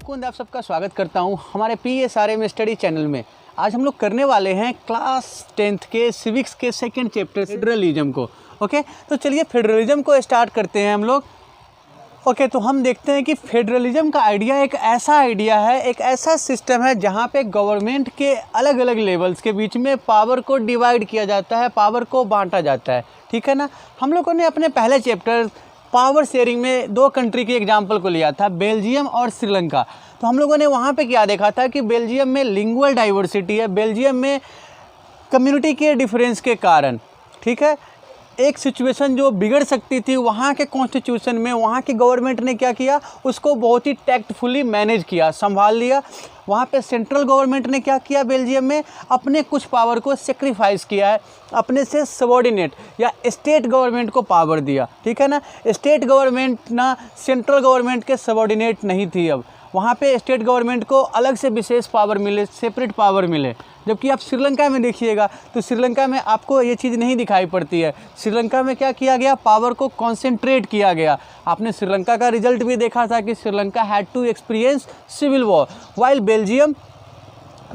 मुकुंद आप सबका स्वागत करता हूं हमारे PSRM स्टडी चैनल में। आज हम लोग करने वाले हैं क्लास 10th के सिविक्स के सेकंड चैप्टर फेडरलिज्म को। ओके, तो चलिए फेडरलिज्म को स्टार्ट करते हैं हम लोग। ओके, तो हम देखते हैं कि फेडरलिज्म का आइडिया एक ऐसा आइडिया है, एक ऐसा सिस्टम है जहां पे गवर्नमेंट के अलग अलग लेवल्स के बीच में पावर को डिवाइड किया जाता है, पावर को बांटा जाता है। ठीक है ना। हम लोगों ने अपने पहले चैप्टर पावर शेयरिंग में दो कंट्री की एग्जांपल को लिया था, बेल्जियम और श्रीलंका। तो हम लोगों ने वहाँ पे क्या देखा था कि बेल्जियम में लिंगुअल डाइवर्सिटी है, बेल्जियम में कम्युनिटी के डिफरेंस के कारण, ठीक है, एक सिचुएशन जो बिगड़ सकती थी वहाँ के कॉन्स्टिट्यूशन में वहाँ की गवर्नमेंट ने क्या किया, उसको बहुत ही टैक्टफुली मैनेज किया, संभाल लिया। वहाँ पे सेंट्रल गवर्नमेंट ने क्या किया, बेल्जियम में अपने कुछ पावर को सेक्रीफाइस किया है, अपने से सबॉर्डिनेट या स्टेट गवर्नमेंट को पावर दिया। ठीक है ना। स्टेट गवर्नमेंट ना सेंट्रल गवर्नमेंट के सबॉर्डिनेट नहीं थी। अब वहाँ पे स्टेट गवर्नमेंट को अलग से विशेष पावर मिले, सेपरेट पावर मिले। जबकि आप श्रीलंका में देखिएगा तो श्रीलंका में आपको ये चीज़ नहीं दिखाई पड़ती है। श्रीलंका में क्या किया गया, पावर को कॉन्सेंट्रेट किया गया। आपने श्रीलंका का रिजल्ट भी देखा था कि Sri Lanka had to experience civil war, while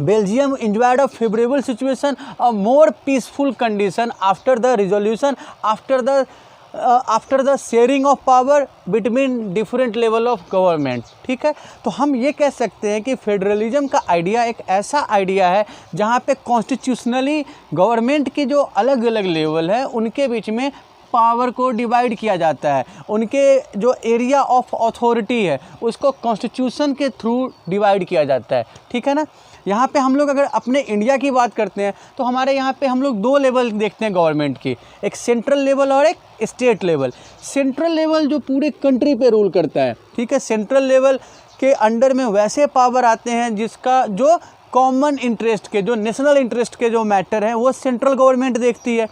Belgium enjoyed a favorable situation, a more peaceful condition after the resolution, after the sharing of power between different level of government। ठीक है, तो हम ये कह सकते हैं कि फेडरलिज्म का आइडिया एक ऐसा आइडिया है जहाँ पे कॉन्स्टिट्यूशनली गवर्नमेंट की जो अलग अलग लेवल है उनके बीच में पावर को डिवाइड किया जाता है, उनके जो एरिया ऑफ अथॉरिटी है उसको कॉन्स्टिट्यूशन के थ्रू डिवाइड किया जाता है। ठीक है ना। यहाँ पे हम लोग अगर अपने इंडिया की बात करते हैं तो हमारे यहाँ पे हम लोग दो लेवल देखते हैं गवर्नमेंट की, एक सेंट्रल लेवल और एक स्टेट लेवल। सेंट्रल लेवल जो पूरे कंट्री पे रूल करता है, ठीक है, सेंट्रल लेवल के अंडर में वैसे पावर आते हैं जिसका जो कॉमन इंटरेस्ट के, जो नेशनल इंटरेस्ट के जो मैटर हैं वो सेंट्रल गवर्नमेंट देखती है।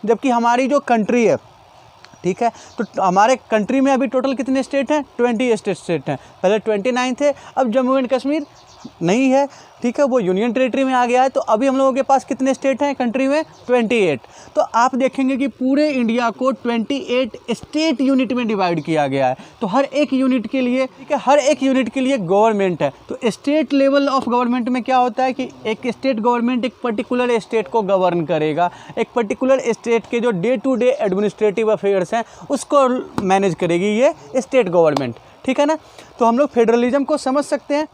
जबकि हमारी जो कंट्री है, ठीक है, तो हमारे कंट्री में अभी टोटल कितने स्टेट हैं, 20 स्टेट हैं। पहले 29 थे, अब जम्मू एंड कश्मीर नहीं है, ठीक है, वो यूनियन टेरिटरी में आ गया है। तो अभी हम लोगों के पास कितने स्टेट हैं कंट्री में, 28। तो आप देखेंगे कि पूरे इंडिया को 28 स्टेट यूनिट में डिवाइड किया गया है। तो हर एक यूनिट के लिए, ठीक है, हर एक यूनिट के लिए गवर्नमेंट है। तो स्टेट लेवल ऑफ गवर्नमेंट में क्या होता है कि एक स्टेट गवर्नमेंट एक पर्टिकुलर स्टेट को गवर्न करेगा, एक पर्टिकुलर स्टेट के जो day to day administrative affairs हैं उसको मैनेज करेगी ये स्टेट गवर्नमेंट। ठीक है ना। तो हम लोग फेडरलिज्म को समझ सकते हैं।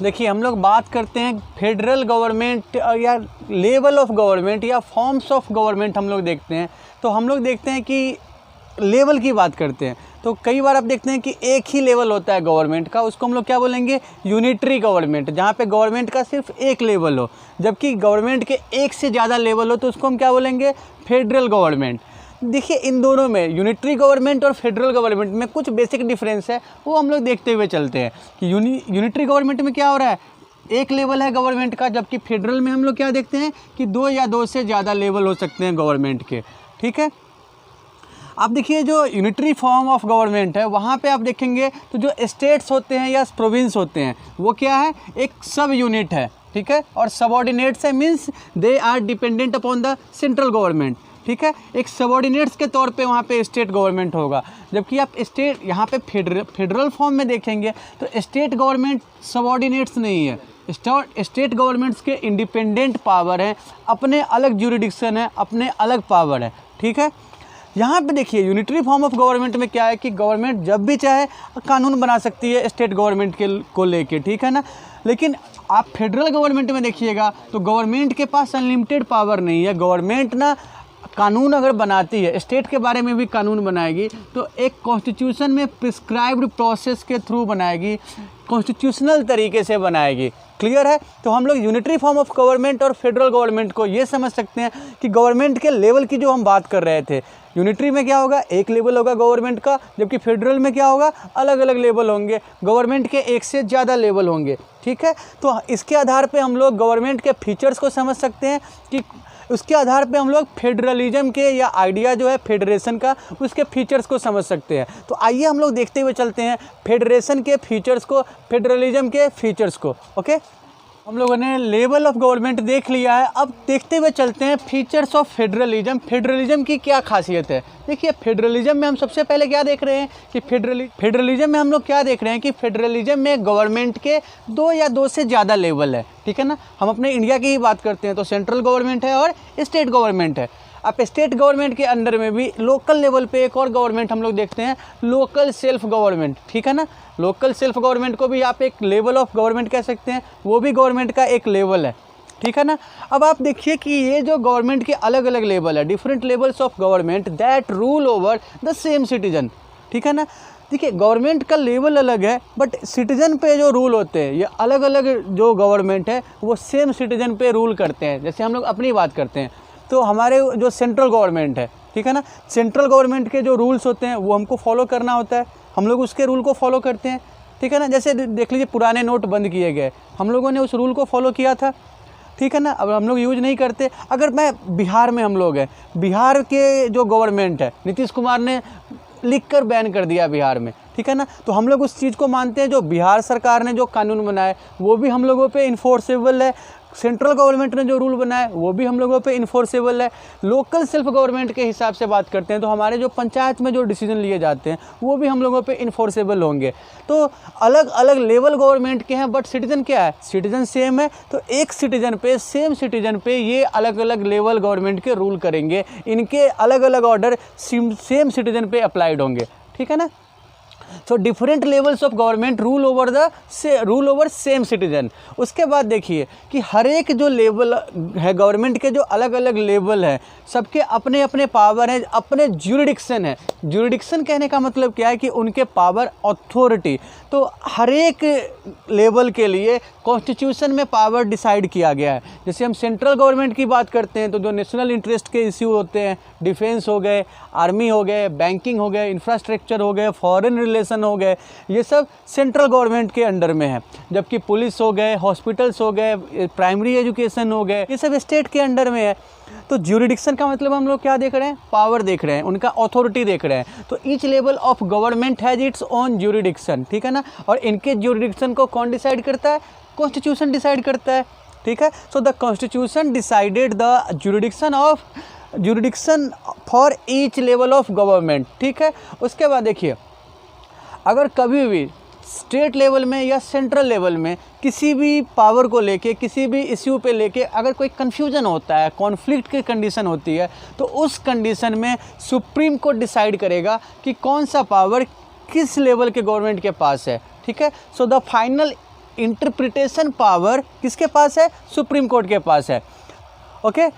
देखिए, हम लोग बात करते हैं फेडरल गवर्नमेंट या लेवल ऑफ गवर्नमेंट या फॉर्म्स ऑफ गवर्नमेंट हम लोग देखते हैं। तो हम लोग देखते हैं कि लेवल की बात करते हैं तो कई बार आप देखते हैं कि एक ही लेवल होता है गवर्नमेंट का, उसको हम लोग क्या बोलेंगे, यूनिटरी गवर्नमेंट, जहाँ पे गवर्नमेंट का सिर्फ एक लेवल हो। जबकि गवर्नमेंट के एक से ज़्यादा लेवल हो तो उसको हम क्या बोलेंगे, फेडरल गवर्नमेंट। देखिए, इन दोनों में यूनिटरी गवर्नमेंट और फेडरल गवर्नमेंट में कुछ बेसिक डिफरेंस है, वो हम लोग देखते हुए चलते हैं कि यूनिटरी गवर्नमेंट में क्या हो रहा है, एक लेवल है गवर्नमेंट का। जबकि फेडरल में हम लोग क्या देखते हैं कि दो या दो से ज़्यादा लेवल हो सकते हैं गवर्नमेंट के। ठीक है। आप देखिए, जो यूनिटरी फॉर्म ऑफ गवर्नमेंट है वहाँ पे आप देखेंगे तो जो स्टेट्स होते हैं या प्रोविंस होते हैं वो क्या है, एक सब यूनिट है। ठीक है, और सबऑर्डिनेट्स है, means they are dependent upon the central government. ठीक है, एक सबऑर्डिनेट्स के तौर पे वहाँ पे स्टेट गवर्नमेंट होगा। जबकि आप स्टेट यहाँ पे फेडरल फॉर्म में देखेंगे तो स्टेट गवर्नमेंट सबऑर्डिनेट्स नहीं है, स्टेट गवर्नमेंट्स के इंडिपेंडेंट पावर हैं, अपने अलग ज्यूरिडिक्शन है, अपने अलग पावर है। ठीक है। यहाँ पे देखिए, यूनिटरी फॉर्म ऑफ गवर्नमेंट में क्या है कि गवर्नमेंट जब भी चाहे कानून बना सकती है स्टेट गवर्नमेंट के को लेके। ठीक है ना। लेकिन आप फेडरल गवर्नमेंट में देखिएगा तो गवर्नमेंट के पास अनलिमिटेड पावर नहीं है। गवर्नमेंट ना कानून अगर बनाती है, स्टेट के बारे में भी कानून बनाएगी तो एक कॉन्स्टिट्यूशन में प्रिस्क्राइब्ड प्रोसेस के थ्रू बनाएगी, कॉन्स्टिट्यूशनल तरीके से बनाएगी। क्लियर है। तो हम लोग यूनिटरी फॉर्म ऑफ गवर्नमेंट और फेडरल गवर्नमेंट को ये समझ सकते हैं कि गवर्नमेंट के लेवल की जो हम बात कर रहे थे, यूनिटरी में क्या होगा, एक लेवल होगा गवर्नमेंट का, जबकि फेडरल में क्या होगा, अलग अलग लेवल होंगे, गवर्नमेंट के एक से ज़्यादा लेवल होंगे। ठीक है। तो इसके आधार पे हम लोग गवर्नमेंट के फीचर्स को समझ सकते हैं कि उसके आधार पे हम लोग फेडरलिज्म के या आइडिया जो है फेडरेशन का, उसके फीचर्स को समझ सकते हैं। तो आइए हम लोग देखते हुए चलते हैं फेडरेशन के फीचर्स को, फेडरलिज्म के फीचर्स को। ओके। हम लोगों ने लेवल ऑफ गवर्नमेंट देख लिया है। अब देखते हुए चलते हैं फीचर्स ऑफ फेडरलिज्म। फेडरलिज्म की क्या खासियत है। देखिए फेडरलिज्म में हम सबसे पहले क्या देख रहे हैं कि फेडरलिज्म में हम लोग क्या देख रहे हैं कि फेडरलिज्म में गवर्नमेंट के 2 या 2 से ज़्यादा लेवल है, ठीक है ना। हम अपने इंडिया की ही बात करते हैं तो सेंट्रल गवर्नमेंट है और स्टेट गवर्नमेंट है। अब स्टेट गवर्नमेंट के अंडर में भी लोकल लेवल पे एक और गवर्नमेंट हम लोग देखते हैं, लोकल सेल्फ गवर्नमेंट, ठीक है ना। लोकल सेल्फ गवर्नमेंट को भी आप एक लेवल ऑफ गवर्नमेंट कह सकते हैं, वो भी गवर्नमेंट का एक लेवल है, ठीक है ना। अब आप देखिए कि ये जो गवर्नमेंट के अलग अलग लेवल है, different levels of government that rule over the same citizen, ठीक है ना। देखिए गवर्नमेंट का लेवल अलग है बट सिटीजन पे जो रूल होते हैं, ये अलग अलग जो गवर्नमेंट है वो सेम सिटीजन पे रूल करते हैं। जैसे हम लोग अपनी बात करते हैं तो हमारे जो सेंट्रल गवर्नमेंट है, ठीक है ना, सेंट्रल गवर्नमेंट के जो रूल्स होते हैं वो हमको फॉलो करना होता है, हम लोग उसके रूल को फॉलो करते हैं, ठीक है ना। जैसे देख लीजिए पुराने नोट बंद किए गए, हम लोगों ने उस रूल को फॉलो किया था, ठीक है ना। अब हम लोग यूज नहीं करते। अगर मैं बिहार में हम लोग हैं, बिहार के जो गवर्नमेंट है नीतीश कुमार ने लिख कर बैन कर दिया बिहार में, ठीक है ना। तो हम लोग उस चीज़ को मानते हैं, जो बिहार सरकार ने जो कानून बनाए वो भी हम लोगों पे इन्फोर्सेबल है, सेंट्रल गवर्नमेंट ने जो रूल बनाए वो भी हम लोगों पे इन्फोर्सेबल है। लोकल सेल्फ गवर्नमेंट के हिसाब से बात करते हैं तो हमारे जो पंचायत में जो डिसीजन लिए जाते हैं वो भी हम लोगों पे इन्फोर्सेबल होंगे। तो अलग अलग लेवल गवर्नमेंट के हैं बट सिटीजन क्या है, सिटीजन सेम है। तो एक सिटीजन पे, सेम सिटीजन पे ये अलग अलग लेवल गवर्नमेंट के रूल करेंगे, इनके अलग अलग ऑर्डर सेम सिटीजन पे अप्लाइड होंगे, ठीक है ना। So different levels of government rule over same citizen. उसके बाद देखिए कि हर एक जो लेवल है गवर्नमेंट के, जो अलग अलग लेवल है, सबके अपने अपने पावर हैं, अपने ज्यूरिडिक्शन है। ज्यूरिडिक्शन कहने का मतलब क्या है कि उनके पावर, अथॉरिटी। तो हर एक लेवल के लिए कॉन्स्टिट्यूशन में पावर डिसाइड किया गया है। जैसे हम सेंट्रल गवर्नमेंट की बात करते हैं तो जो नेशनल इंटरेस्ट के इश्यू होते हैं, डिफेंस हो गए, आर्मी हो गए, बैंकिंग हो गए, इंफ्रास्ट्रक्चर हो गए, फॉरेन रिलेशन हो गए, ये सब सेंट्रल गवर्नमेंट के अंडर में है। जबकि पुलिस हो गए, हॉस्पिटल्स हो गए, प्राइमरी एजुकेशन हो गए, ये सब स्टेट के अंडर में है। तो ज्यूरिडिक्शन का मतलब हम लोग क्या देख रहे हैं, पावर देख रहे हैं, उनका अथॉरिटी देख रहे हैं। तो each level of government has its own jurisdiction, ठीक है ना। और इनके ज्यूरिडिक्शन को कौन डिसाइड करता है, कॉन्स्टिट्यूशन डिसाइड करता है, ठीक है। So the constitution decided the jurisdiction for each level of government, ठीक है। उसके बाद देखिए अगर कभी भी स्टेट लेवल में या सेंट्रल लेवल में किसी भी पावर को लेके, किसी भी इश्यू पे लेके अगर कोई कन्फ्यूजन होता है, कॉन्फ्लिक्ट की कंडीशन होती है, तो उस कंडीशन में सुप्रीम कोर्ट डिसाइड करेगा कि कौन सा पावर किस लेवल के गवर्नमेंट के पास है, ठीक है। So the final interpretation power किसके पास है, सुप्रीम कोर्ट के पास है, ओके।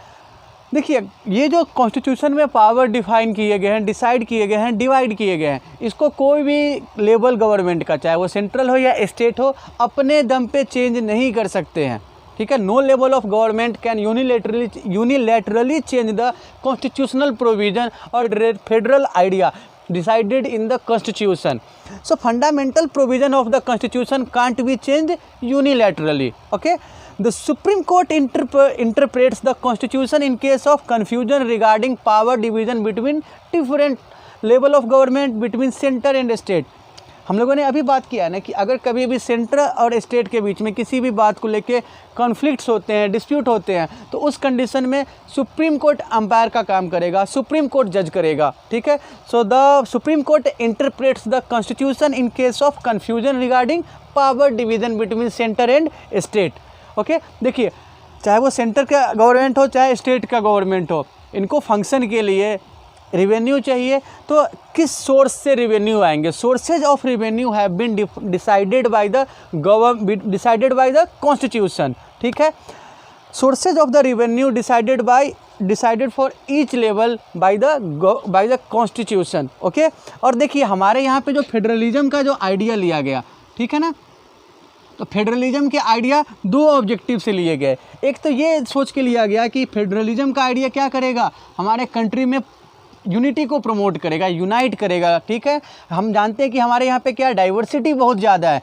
देखिए ये जो कॉन्स्टिट्यूशन में पावर डिफाइन किए गए हैं, डिसाइड किए गए हैं, डिवाइड किए गए हैं, इसको कोई भी लेवल गवर्नमेंट का, चाहे वो सेंट्रल हो या स्टेट हो, अपने दम पे चेंज नहीं कर सकते हैं, ठीक है। No level of government can unilaterally change the constitutional provision और federal idea decided in the constitution. So fundamental provision of the constitution can't be changed unilaterally, okay. The Supreme Court interprets the constitution in case of confusion regarding power division between different level of government, between center and state. हम लोगों ने अभी बात किया है ना कि अगर कभी भी सेंटर और स्टेट के बीच में किसी भी बात को लेके कॉन्फ्लिक्ट्स होते हैं, डिस्प्यूट होते हैं, तो उस कंडीशन में सुप्रीम कोर्ट अंपायर का काम करेगा, सुप्रीम कोर्ट जज करेगा, ठीक है। So the supreme court interprets the constitution in case of confusion regarding power division between centre and state, okay. देखिए चाहे वो सेंटर का गवर्नमेंट हो चाहे स्टेट का गवर्नमेंट हो, इनको फंक्शन के लिए रिवेन्यू चाहिए। तो किस सोर्स से रिवेन्यू आएंगे, sources of revenue have been decided by the constitution, ठीक है। Sources of the revenue decided for each level by the constitution, okay. और देखिए हमारे यहाँ पे जो फेडरलिज्म का जो आइडिया लिया गया, ठीक है ना, तो फेडरलिज्म के आइडिया 2 ऑब्जेक्टिव से लिए गए। एक तो ये सोच के लिया गया कि फेडरलिज्म का आइडिया क्या करेगा, हमारे कंट्री में यूनिटी को प्रमोट करेगा, यूनाइट करेगा, ठीक है। हम जानते हैं कि हमारे यहाँ पे क्या डाइवर्सिटी बहुत ज़्यादा है,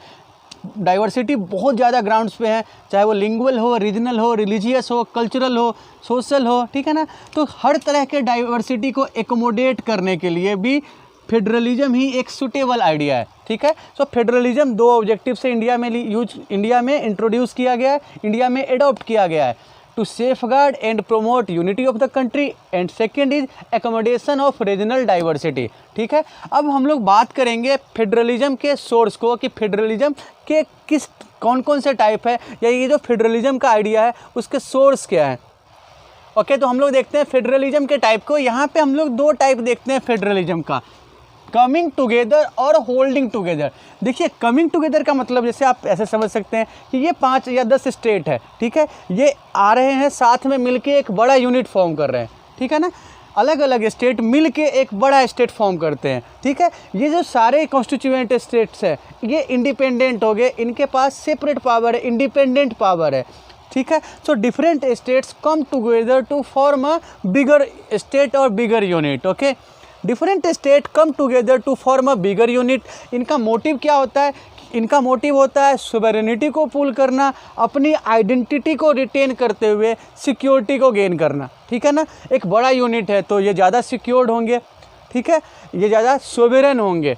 डाइवर्सिटी बहुत ज़्यादा ग्राउंड्स पे है, चाहे वो लिंगुअल हो, रीजनल हो, रिलीजियस हो, कल्चरल हो, सोशल हो, ठीक है ना। तो हर तरह के डाइवर्सिटी को एकोमोडेट करने के लिए भी फेडरलिज्म ही एक सुटेबल आइडिया है, ठीक है। सो फेडरलिज्म दो ऑब्जेक्टिव से इंडिया में इंट्रोड्यूस किया गया है, इंडिया में एडॉप्ट किया गया है, to safeguard and promote unity of the country, and second is accommodation of regional diversity, ठीक है। अब हम लोग बात करेंगे फेडरलिज्म के सोर्स को, कि फेडरलिज्म के कौन कौन से टाइप है, या ये जो फेडरलिज्म का आइडिया है उसके सोर्स क्या है। ओके, तो हम लोग देखते हैं फेडरलिज्म के टाइप को। यहाँ पे हम लोग दो टाइप देखते हैं फेडरलिज्म का, कमिंग टुगेदर और होल्डिंग टुगेदर। देखिए, कमिंग टुगेदर का मतलब जैसे आप ऐसे समझ सकते हैं कि ये 5 या 10 स्टेट है, ठीक है, ये आ रहे हैं साथ में मिलके एक बड़ा यूनिट फॉर्म कर रहे हैं, ठीक है ना। अलग अलग स्टेट मिलके एक बड़ा स्टेट फॉर्म करते हैं, ठीक है। ये जो सारे कॉन्स्टिट्यूएंट स्टेट्स हैं ये इंडिपेंडेंट हो गए, इनके पास सेपरेट पावर है, इंडिपेंडेंट पावर है, ठीक है। So different states come together to form a bigger state और bigger unit. Okay, different state come together to form a bigger unit. इनका मोटिव क्या होता है? इनका मोटिव होता है सोवरेनिटी को पुल करना, अपनी आइडेंटिटी को रिटेन करते हुए सिक्योरिटी को गेन करना, ठीक है ना। एक बड़ा यूनिट है तो ये ज़्यादा सिक्योर्ड होंगे, ठीक है, ये ज़्यादा सोवरेन होंगे।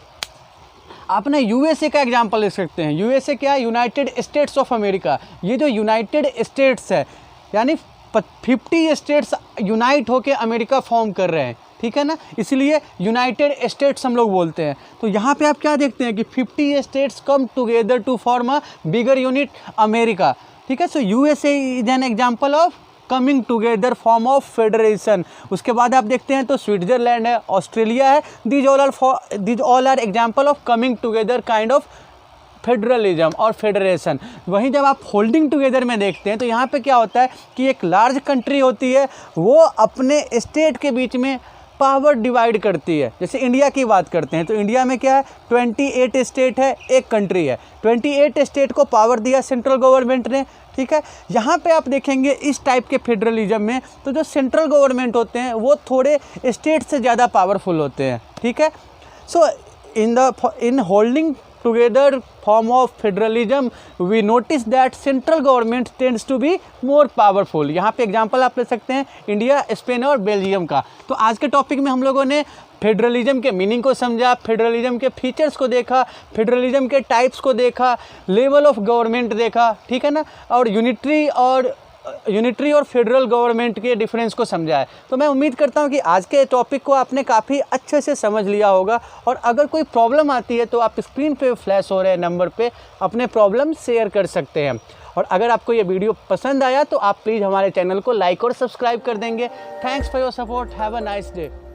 आपने यूएसए का एग्जांपल ले सकते हैं। यूएसए क्या है? United states of America. ये जो यूनाइटेड स्टेट्स है यानी 50 स्टेट्स यूनाइट होकर अमेरिका फॉर्म कर रहे हैं, ठीक है ना, इसलिए यूनाइटेड स्टेट्स हम लोग बोलते हैं। तो यहाँ पे आप क्या देखते हैं कि 50 states come together to form a bigger unit America, ठीक है। So USA is an example of coming together form of federation. उसके बाद आप देखते हैं तो स्विट्जरलैंड है, ऑस्ट्रेलिया है, these all are example of coming together kind of federalism और फेडरेशन। वहीं जब आप होल्डिंग टुगेदर में देखते हैं तो यहाँ पे क्या होता है कि एक लार्ज कंट्री होती है, वो अपने स्टेट के बीच में पावर डिवाइड करती है। जैसे इंडिया की बात करते हैं तो इंडिया में क्या है, 28 स्टेट है, एक कंट्री है, 28 स्टेट को पावर दिया सेंट्रल गवर्नमेंट ने, ठीक है। यहाँ पे आप देखेंगे इस टाइप के फेडरलिज्म में तो जो सेंट्रल गवर्नमेंट होते हैं वो थोड़े स्टेट से ज़्यादा पावरफुल होते हैं, ठीक है। So in holding together form of federalism we notice that central government tends to be more powerful। यहाँ पे एग्जांपल आप ले सकते हैं इंडिया, स्पेन और बेल्जियम का। तो आज के टॉपिक में हम लोगों ने फेडरलिज्म के मीनिंग को समझा, फेडरलिज्म के फीचर्स को देखा, फेडरलिज्म के टाइप्स को देखा, लेवल ऑफ गवर्नमेंट देखा, ठीक है ना, और यूनिटरी और फेडरल गवर्नमेंट के डिफरेंस को समझा है। तो मैं उम्मीद करता हूं कि आज के टॉपिक को आपने काफ़ी अच्छे से समझ लिया होगा, और अगर कोई प्रॉब्लम आती है तो आप स्क्रीन पे फ्लैश हो रहे नंबर पे अपने प्रॉब्लम शेयर कर सकते हैं। और अगर आपको ये वीडियो पसंद आया तो आप प्लीज़ हमारे चैनल को लाइक और सब्सक्राइब कर देंगे। Thanks for your support, have a nice day.